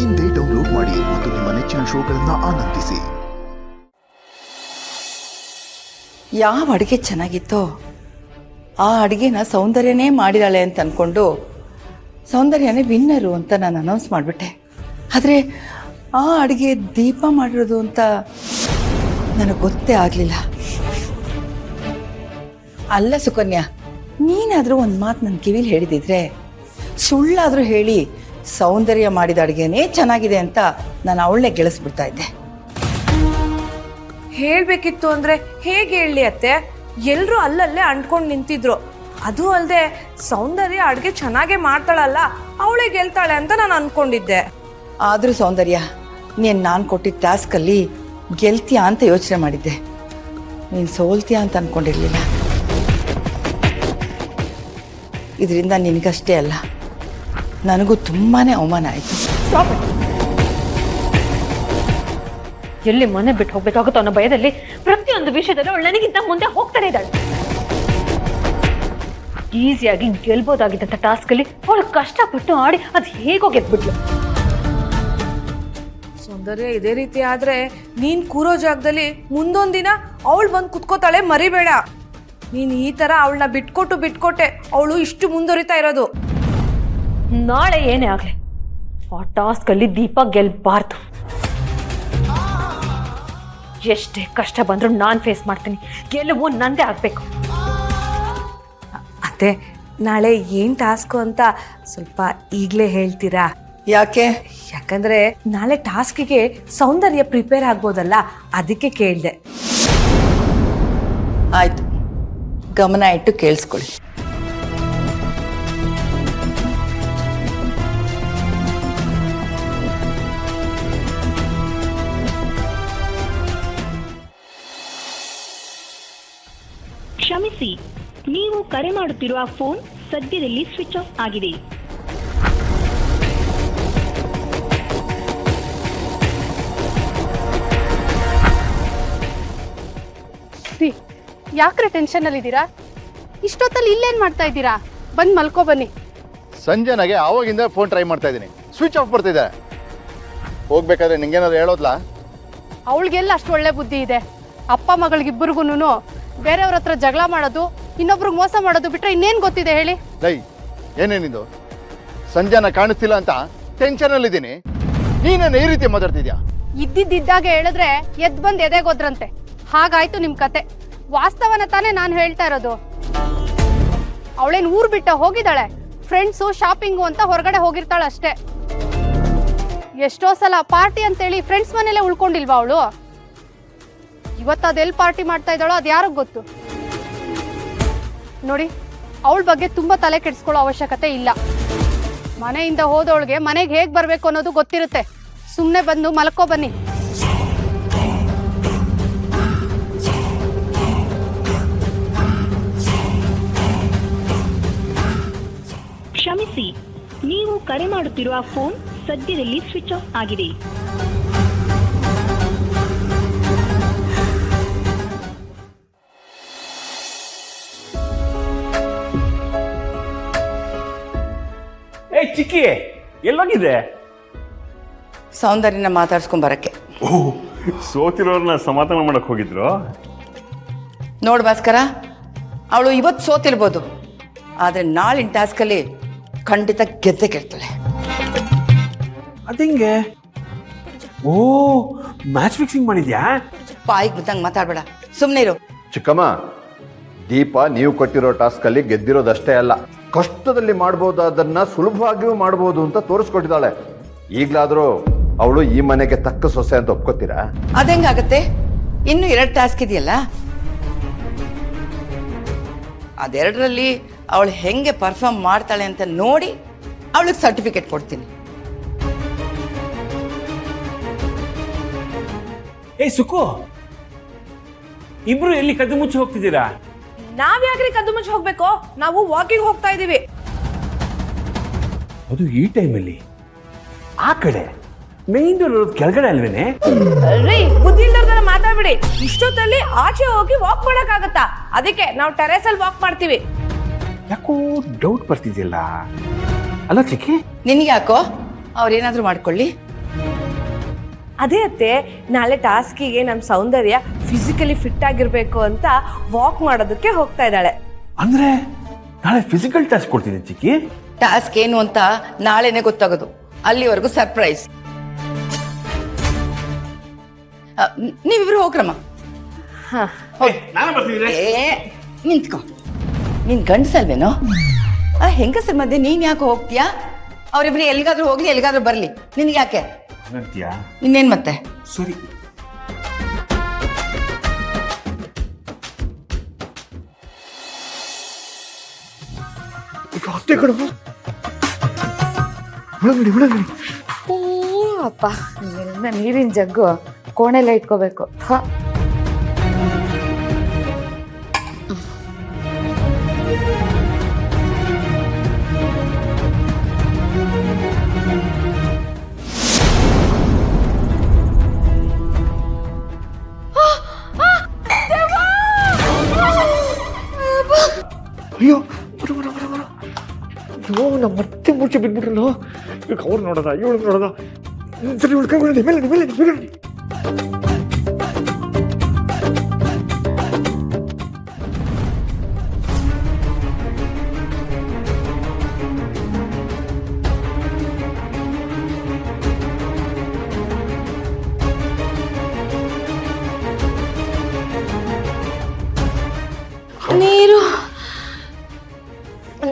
ಇಂದೇ ಡೌನ್ಲೋಡ್ ಮಾಡಿ ಮತ್ತು ನಿಮ್ಮ ನೆಚ್ಚಿನ ಶೋಗಳನ್ನು ಆನಂದಿಸಿ. ಯಾವ ಅಡುಗೆ ಚೆನ್ನಾಗಿತ್ತೋ ಆ ಅಡುಗೆನ ಸೌಂದರ್ಯನೇ ಮಾಡಿದಾಳೆ ಅಂತ ಅಂದ್ಕೊಂಡು ಸೌಂದರ್ಯನೇ ವಿನ್ನರು ಅಂತ ನಾನು ಅನೌನ್ಸ್ ಮಾಡಿಬಿಟ್ಟೆ. ಆದರೆ ಆ ಅಡುಗೆ ದೀಪ ಮಾಡಿರೋದು ಅಂತ ನನಗೆ ಗೊತ್ತೇ ಆಗಲಿಲ್ಲ. ಅಲ್ಲ ಸುಕನ್ಯಾ, ನೀನಾದರೂ ಒಂದು ಮಾತು ನನ್ನ ಕಿವಿಲಿ ಹೇಳಿದಿದ್ರೆ, ಸುಳ್ಳಾದರೂ ಹೇಳಿ ಸೌಂದರ್ಯ ಮಾಡಿದ ಅಡುಗೆನೇ ಚೆನ್ನಾಗಿದೆ ಅಂತ ನಾನು ಅವಳನ್ನೇ ಗೆಲ್ಲಿಸ್ಬಿಡ್ತಾ ಇದ್ದೆ. ಹೇಳ್ಬೇಕಿತ್ತು ಅಂದ್ರೆ ಹೇಗೆ ಹೇಳಲಿ ಅತ್ತೆ? ಎಲ್ಲರೂ ಅಲ್ಲಲ್ಲೇ ಅಂಟ್ಕೊಂಡು ನಿಂತಿದ್ರು. ಅದು ಅಲ್ಲದೆ ಸೌಂದರ್ಯ ಅಡುಗೆ ಚೆನ್ನಾಗೇ ಮಾಡ್ತಾಳಲ್ಲ, ಅವಳೇ ಗೆಲ್ತಾಳೆ ಅಂತ ನಾನು ಅನ್ಕೊಂಡಿದ್ದೆ. ಆದರೂ ಸೌಂದರ್ಯ, ನಾನು ಕೊಟ್ಟಿದ್ದ ಟಾಸ್ಕಲ್ಲಿ ಗೆಲ್ತೀಯಾ ಅಂತ ಯೋಚನೆ ಮಾಡಿದ್ದೆ, ನೀನು ಸೋಲ್ತೀಯಾ ಅಂತ ಅಂದ್ಕೊಂಡಿರಲಿಲ್ಲ. ಇದರಿಂದ ನಿನಗಷ್ಟೇ ಅಲ್ಲ, ನನಗೂ ತುಂಬಾ ಅವಮಾನ ಆಯಿತು. ಎಲ್ಲಿ ಮನೆ ಬಿಟ್ಟು ಹೋಗ್ಬೇಕಾಗುತ್ತೋ ಅನ್ನೋ ಭಯದಲ್ಲಿ ಪ್ರತಿಯೊಂದು ವಿಷಯದಲ್ಲೂ ಅವಳು ನನಗಿಂತ ಮುಂದೆ ಹೋಗ್ತಾನೆ ಇದ್ದಾಳೆ. ಈಸಿಯಾಗಿ ಗೆಲ್ಬೋದಾಗಿದ್ದಂಥ ಟಾಸ್ಕಲ್ಲಿ ಅವಳು ಕಷ್ಟಪಟ್ಟು ಆಡಿ ಅದು ಹೇಗೋ ಗೆದ್ಬಿಟ್ಲು. ಸೌಂದರ್ಯ ಇದೇ ರೀತಿ ಆದ್ರೆ ನೀನ್ ಕೂರೋ ಜಾಗದಲ್ಲಿ ಮುಂದೊಂದ್ ದಿನ ಅವಳು ಬಂದು ಕುತ್ಕೋತಾಳೆ, ಮರಿಬೇಡ. ನೀನ್ ಈ ತರ ಅವಳನ್ನ ಬಿಟ್ಕೊಟ್ಟೆ ಅವಳು ಇಷ್ಟು ಮುಂದುವರಿತಾ ಇರೋದು. ನಾಳೆ ಏನೇ ಆಗ್ಲಿ ಆ ಟಾಸ್ಕಲ್ಲಿ ದೀಪ ಗೆಲ್ಬಾರ್ದು. ಎಷ್ಟೇ ಕಷ್ಟ ಬಂದರೂ ನಾನು ಫೇಸ್ ಮಾಡ್ತೀನಿ. ಗೆಲುವು ನಂದೇ ಆಗಬೇಕು. ಅತ್ತೆ, ನಾಳೆ ಏನ್ ಟಾಸ್ಕು ಅಂತ ಸ್ವಲ್ಪ ಈಗಲೇ ಹೇಳ್ತೀರಾ? ಯಾಕೆ? ಯಾಕಂದ್ರೆ ನಾಳೆ ಟಾಸ್ಕಿಗೆ ಸೌಂದರ್ಯ ಪ್ರಿಪೇರ್ ಆಗ್ಬೋದಲ್ಲ, ಅದಕ್ಕೆ ಕೇಳಿದೆ. ಆಯಿತು, ಗಮನ ಇಟ್ಟು ಕೇಳಿಸ್ಕೊಳ್ಳಿ. ಕ್ಷಮಿಸಿ, ನೀವು ಕರೆ ಮಾಡುತ್ತಿರುವ ಫೋನ್ ಸದ್ಯದಲ್ಲಿ ಸ್ವಿಚ್ ಆಫ್ ಆಗಿದೆ. ಯಾಕ್ರೆ ಟೆನ್ಷನ್ನಲ್ಲಿದ್ದೀರಾ? ಇಷ್ಟೊತ್ತಲ್ಲಿ ಇಲ್ಲೇನು ಮಾಡ್ತಾ ಇದ್ದೀರಾ? ಬಂದು ಮಲ್ಕೋ ಬನ್ನಿ. ಸಂಜೆನಾಗೆ ಆವಾಗಿಂದ ಫೋನ್ ಟ್ರೈ ಮಾಡ್ತಾ ಇದ್ದೀನಿ, ಸ್ವಿಚ್ ಆಫ್ ಬರ್ತಿದೆ. ಹೋಗ್ಬೇಕಾದ್ರೆ ನಿಂಗೇನಾದ್ರು ಹೇಳೋದ್ಲಾ? ಅವಳಿಗೆಲ್ಲ ಅಷ್ಟು ಒಳ್ಳೆ ಬುದ್ಧಿ ಇದೆ. ಅಪ್ಪ ಮಗಳಿಗಿಬ್ಬರಿಗೂ ಬೇರೆಯವ್ರ ಹತ್ರ ಜಗಳ ಮಾಡೋದು, ಇನ್ನೊಬ್ರಿಗೆ ಮೋಸ ಮಾಡೋದು ಬಿಟ್ರೆ ಇನ್ನೇನು ಗೊತ್ತಿದೆ ಹೇಳಿ? ಲೈ, ಏನೇನಿದು? ಸಂಜೆನ ಕಾಣಿಸ್ತಿಲ್ಲ ಅಂತ ಟೆನ್ಷನಲ್ಲಿದ್ದೀನಿ, ನೀನೇನು ಈ ರೀತಿ ಮಾತಾಡ್ತಿದ್ಯಾ? ಇದ್ದಿದ್ದಾಗೆ ಹೇಳಿದ್ರೆ ಎದ್ದು ಬಂದು ಎದೆಗೋದ್ರಂತೆ. ಹಾಗಾಯ್ತು ನಿಮ್ಮ ಕತೆ. ವಾಸ್ತವನ ತಾನೇ ನಾನು ಹೇಳ್ತಾ ಇರೋದು. ಅವಳೇನು ಊರು ಬಿಟ್ಟ ಹೋಗಿದ್ದಾಳೆ, ಫ್ರೆಂಡ್ಸು ಶಾಪಿಂಗು ಅಂತ ಹೊರಗಡೆ ಹೋಗಿರ್ತಾಳೆ ಅಷ್ಟೇ. ಎಷ್ಟೋ ಸಲ ಪಾರ್ಟಿ ಅಂತೇಳಿ ಫ್ರೆಂಡ್ಸ್ ಮನೇಲೆ ಉಳ್ಕೊಂಡಿಲ್ವಾ ಅವಳು? ಇವತ್ತು ಅದೆಲ್ಲಿ ಪಾರ್ಟಿ ಮಾಡ್ತಾ ಇದ್ದಾಳೋ ಅದು ಯಾರಿಗೂ ಗೊತ್ತು. ನೋಡಿ, ಅವಳ ಬಗ್ಗೆ ತುಂಬ ತಲೆ ಕೆಡಿಸ್ಕೊಳ್ಳೋ ಅವಶ್ಯಕತೆ ಇಲ್ಲ. ಮನೆಯಿಂದ ಹೋದವಳಿಗೆ ಮನೆಗೆ ಹೇಗೆ ಬರಬೇಕು ಅನ್ನೋದು ಗೊತ್ತಿರುತ್ತೆ. ಸುಮ್ಮನೆ ಬಂದು ಮಲ್ಕೋ ಬನ್ನಿ. ಕ್ಷಮಿಸಿ, ನೀವು ಕರೆ ಮಾಡುತ್ತಿರುವ ಫೋನ್ ಸದ್ಯದಲ್ಲಿ ಸ್ವಿಚ್ ಆಫ್ ಆಗಿದೆ. ಚಿಕ್ಕಿ, ಎಲ್ಲೋಗಿದೆ? ಸೌಂದರ್ಯನ ಮಾತಾಡ್ಸ್ಕೊಂಡ್ ಬರಕ್ಕೆ. ಸೋತಿರೋರ್ನ ಸಮಾಧಾನ ಮಾಡಕ್ ಹೋಗಿದ್ರು. ನೋಡು ಭಾಸ್ಕರ, ಅವಳು ಇವತ್ತು ಸೋತಿರ್ಬೋದು, ಆದರೆ ನಾಳಿನ ಟಾಸ್ಕಲ್ಲಿ ಖಂಡಿತ ಗೆದ್ದೆ ಗೆಲ್ತಾಳೆ. ಅದಿಂಗೆ? ಓ, ಮ್ಯಾಚ್ ಫಿಕ್ಸಿಂಗ್ ಮಾಡಿದ್ಯಾ? ಬಾಯಿಗೆ ಬಿದ್ದಂಗೆ ಮಾತಾಡ್ಬೇಡ, ಸುಮ್ಮನೆ ಇರು. ಚಿಕ್ಕಮ್ಮ, ದೀಪ ನೀವು ಕೊಟ್ಟಿರೋ ಟಾಸ್ಕಲ್ಲಿ ಗೆದ್ದಿರೋದಷ್ಟೇ ಅಲ್ಲ, ಕಷ್ಟದಲ್ಲಿ ಮಾಡ್ಬೋದಾದನ್ನ ಸುಲಭವಾಗಿಯೂ ಮಾಡ್ಬೋದು ಅಂತ ತೋರಿಸ್ಕೊಟ್ಟಿದ್ದಾಳೆ. ಈಗಲಾದರೂ ಅವಳು ಈ ಮನೆಗೆ ತಕ್ಕ ಸೊಸೆ ಅಂತ ಒಪ್ಕೋತೀರಾ? ಅದೆಂಗಾಗತ್ತೆ? ಇನ್ನು 2 ಟಾಸ್ಕ್ ಇದೆಯಲ್ಲ, ಅದೆರಡರಲ್ಲಿ ಅವಳು ಹೆಂಗೆ ಪರ್ಫಾರ್ಮ್ ಮಾಡ್ತಾಳೆ ಅಂತ ನೋಡಿ ಅವಳಿಗೆ ಸರ್ಟಿಫಿಕೇಟ್ ಕೊಡ್ತೀನಿ. ಸುಕು, ಇಬ್ರು ಎಲ್ಲಿ ಕದ್ದು ಮುಚ್ಚಿ ಹೋಗ್ತಿದ್ದೀರಾ? ನಾವ್ಯಾಕ್ರಿ ಕದ್ದು ಮುಚ್ಚಿ ಹೋಗ್ಬೇಕು? ನಾವು ವಾಕಿಂಗ್ ಹೋಗ್ತಾ ಇದೀವಿ. ಅದು ಈ ಟೈಮಲ್ಲಿ? ಆ ಕಡೆ ಮೇನ್ ಡೋರ್ ಕೆಳಗಡೆ ಅಲ್ವೇನೆ? ರೀ, ಬುದ್ಧಿ ಇಲ್ದವ್ರನ್ನ ಮಾತಾಡ್ಬಿಡಿ. ಇಷ್ಟೊತ್ತಲ್ಲಿ ಆಚೆ ಹೋಗಿ ವಾಕ್ ಮಾಡಕ್ಕಾಗತ್ತಾ? ಅದಕ್ಕೆ ನಾವು ಟೆರೇಸ್ ಅಲ್ಲಿ ವಾಕ್ ಮಾಡ್ತೀವಿ. ಯಾಕೋ ಡೌಟ್ ಬರ್ತಿದ್ಯಲ್ಲ. ಅಲ್ಲ ಚಿಕ್ಕಿ, ನಿನ್ಗೆ ಯಾಕೋ? ಅವ್ರೇನಾದ್ರೂ ಮಾಡ್ಕೊಳ್ಳಿ, ಅದೇ ಅತ್ತೆ ನಾಳೆ ಟಾಸ್ಕಿಗೆ ನಮ್ಮ ಸೌಂದರ್ಯ ಫಿಸಿಕಲಿ ಫಿಟ್ ಆಗಿರಬೇಕು ಅಂತ ವಾಕ್ ಮಾಡೋದಕ್ಕೆ ಹೋಗ್ತಾ ಇದ್ದಾಳೆ. ಅಂದ್ರೆ ನಾಳೆ ಫಿಸಿಕಲ್ ಟೆಸ್ಟ್ ಕೊಡ್ತೀನಿ ಚಿಕ್ಕಿ. ಟಾಸ್ಕ್ ಏನು ಅಂತ ನಾಳೆನೆ ಗೊತ್ತಾಗೋದು, ಅಲ್ಲಿವರೆಗೂ ಸರ್ಪ್ರೈಸ್. ನೀವಿಬ್ರು ಹೋಗ್ರಮ್ಮ. ಏ ನಿಂತ್ಕೊ, ನೀನ್ ಗಂಡಸಲ್ವೇನೋ? ಆ ಹೆಂಗಸರ ಮಧ್ಯೆ ನೀನ್ ಯಾಕೆ ಹೋಗ್ತೀಯಾ? ಅವರಿಬ್ರು ಎಲ್ಲಿಗಾದ್ರೂ ಹೋಗ್ಲಿ, ಎಲ್ಲಿಗಾದ್ರೂ ಬರ್ಲಿ, ನಿನ್ಗೆ ಯಾಕೆ? ಇನ್ನೇನ್ ಮತ್ತೆ? ಸರಿ. ಅಪ್ಪ ನೀರಿನ ಜಗ್ಗು ಕೋಣೆಲ್ಲ ಇಟ್ಕೋಬೇಕು. ಅಯ್ಯೋ ಬರೋ ಬರೋ ಬರೋ ಬರೋ. ಅಯ್ಯೋ ನಮ್ಮ ಮತ್ತೆ ಮುಚ್ಚಿ ಬಿದ್ಬಿಟ್ರಲ್ಲ. ಈಗ ಅವ್ರು ನೋಡೋದ ಇವಳು ನೋಡೋದ. ಸರಿ ಉಳ್ಕೊಂಡು ಮೇಲೆ ಮೇಲೆ ಮೇಲೆ. ನೀರು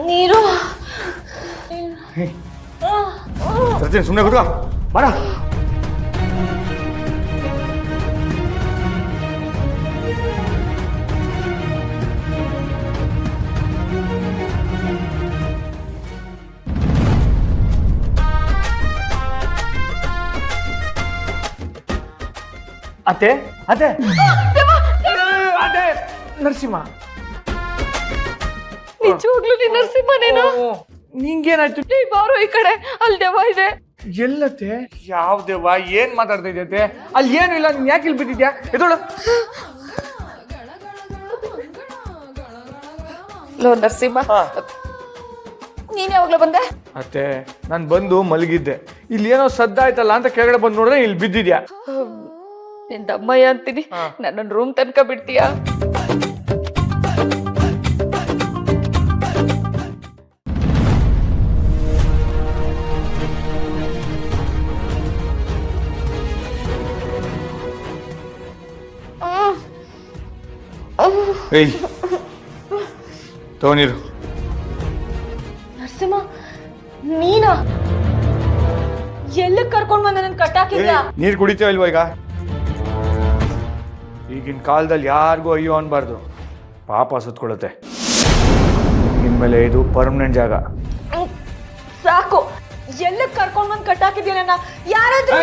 ನೀರು ಸಚಿನ್ ಸುಮ್ಮನೆ ಕೂತ್ಕೋ ಬಾರ. ಅತ್ತೆ ಅತ್ತೆ ಅತ್ತೆ ನರಸಿಂಹ. ನಿಜವಾಗ್ಲೂ ನೀನ್ ನರಸಿಂಹ ನೀನು? ನಿಂಗೇನಾಯ್ತು? ಬಾರೋ ಈ ಕಡೆ, ಅಲ್ಲಿ ದೆವ್ವ ಇದೆ. ಎಲ್ಲತ್ತೆ? ಯಾವ ದೇವ? ಏನ್ ಮಾತಾಡ್ತಾ ಇದೆಯತ್ತೆ? ಅಲ್ಲಿ ಏನು ಇಲ್ಲ, ನೀನ್ ಯಾಕೆ ಇಲ್ಲಿ ಬಿದ್ದಿದ್ಯಾ? ಎದೋಳು. ಲೋ ನರಸಿಂಹ, ನೀನ್ ಯಾವಾಗ್ಲೂ ಬಂದೆ? ಅತ್ತೆ ನಾನು ಬಂದು ಮಲಗಿದ್ದೆ, ಇಲ್ಲಿ ಏನೋ ಸದ್ದಾಯ್ತಲ್ಲ ಅಂತ ಕೆಳಗಡೆ ಬಂದು ನೋಡಿದ್ರೆ ಇಲ್ಲಿ ಬಿದ್ದಿದ್ಯಾ. ನಿನ್ ದಮ್ಮಯ್ಯ ಅಂತೀನಿ, ನನ್ನ ರೂಮ್ ತನಕ ಬಿಡ್ತೀಯಾ? ಏಯ್ ತಗೊಂಡಿರು. ನರಸಿಂಹ ನೀನಾ? ಎಲ್ಲ ಕರ್ಕೊಂಡ್ ಬಂದ ನನ್ ಕಟ್ಟಾಕಿದ್ಯಾ? ನೀರು ಕುಡಿತೀವ ಇಲ್ವಾ? ಈಗ ಈಗಿನ ಕಾಲದಲ್ಲಿ ಯಾರಿಗೂ ಅಯ್ಯೋ ಅನ್ಬಾರ್ದು, ಪಾಪ ಸುತ್ಕೊಳ್ಳುತ್ತೆ. ಇನ್ಮೇಲೆ ಇದು ಪರ್ಮನೆಂಟ್ ಜಾಗ. ಸಾಕು, ಎಲ್ಲ ಕರ್ಕೊಂಡ್ ಬಂದ್ ಕಟ್ಟಾಕಿದ್ಯಾ ನನ್ನ? ಯಾರಾದ್ರೂ